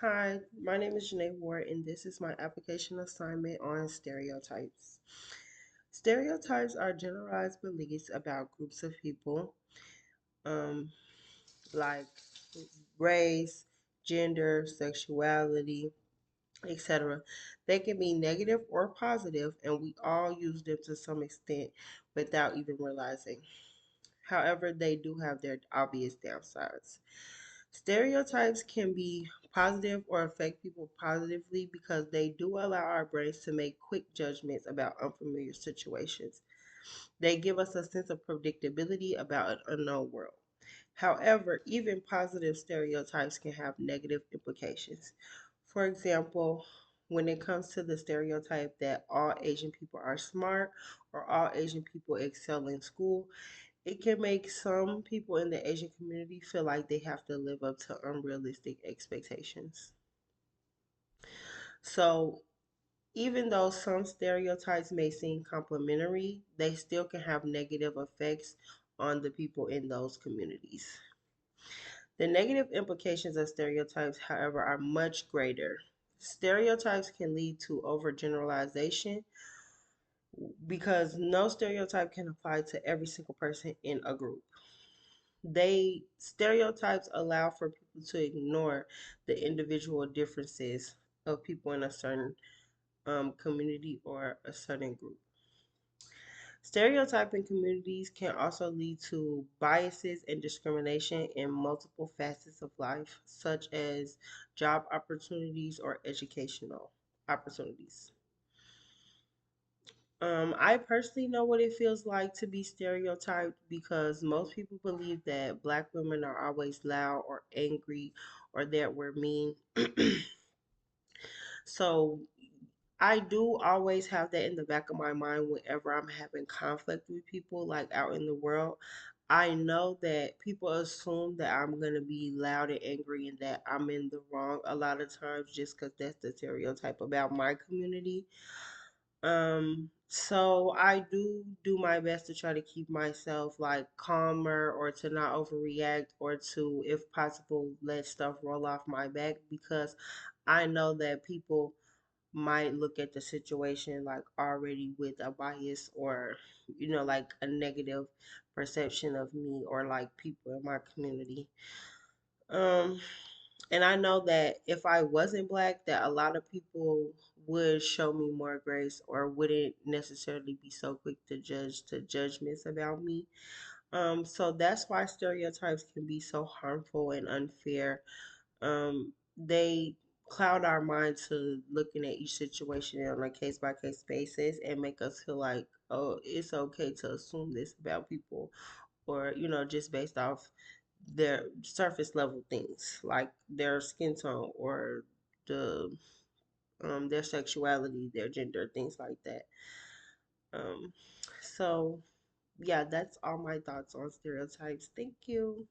Hi, my name is Janae Ward, and this is my application assignment on stereotypes. Stereotypes are generalized beliefs about groups of people, um, like race, gender, sexuality, etc. They can be negative or positive, and we all use them to some extent without even realizing. However, they do have their obvious downsides. Stereotypes can be positive or affect people positively because they do allow our brains to make quick judgments about unfamiliar situations. They give us a sense of predictability about an unknown world. However, even positive stereotypes can have negative implications. For example, when it comes to the stereotype that all Asian people are smart or all Asian people excel in school, it can make some people in the Asian community feel like they have to live up to unrealistic expectations. So, even though some stereotypes may seem complimentary, they still can have negative effects on the people in those communities. The negative implications of stereotypes, however, are much greater. Stereotypes can lead to overgeneralization because no stereotype can apply to every single person in a group. They stereotypes allow for people to ignore the individual differences of people in a certain community or a certain group. Stereotyping communities can also lead to biases and discrimination in multiple facets of life, such as job opportunities or educational opportunities. I personally know what it feels like to be stereotyped because most people believe that black women are always loud or angry or that we're mean. So I do always have that in the back of my mind whenever I'm having conflict with people, like out in the world. I know that people assume that I'm going to be loud and angry and that I'm in the wrong a lot of times just because that's the stereotype about my community. So I do my best to try to keep myself like calmer or to not overreact or to, if possible, let stuff roll off my back because I know that people might look at the situation like already with a bias or like a negative perception of me or like people in my community. Um and I know that if I wasn't black, that a lot of people would show me more grace or wouldn't necessarily be so quick to judge to judgments about me. So that's why stereotypes can be so harmful and unfair. They cloud our mind to looking at each situation on a case by case basis and make us feel like, oh, it's okay to assume this about people, or just based off their surface level things like their skin tone or their sexuality, their gender, things like that. Um, so yeah, that's all my thoughts on stereotypes. Thank you.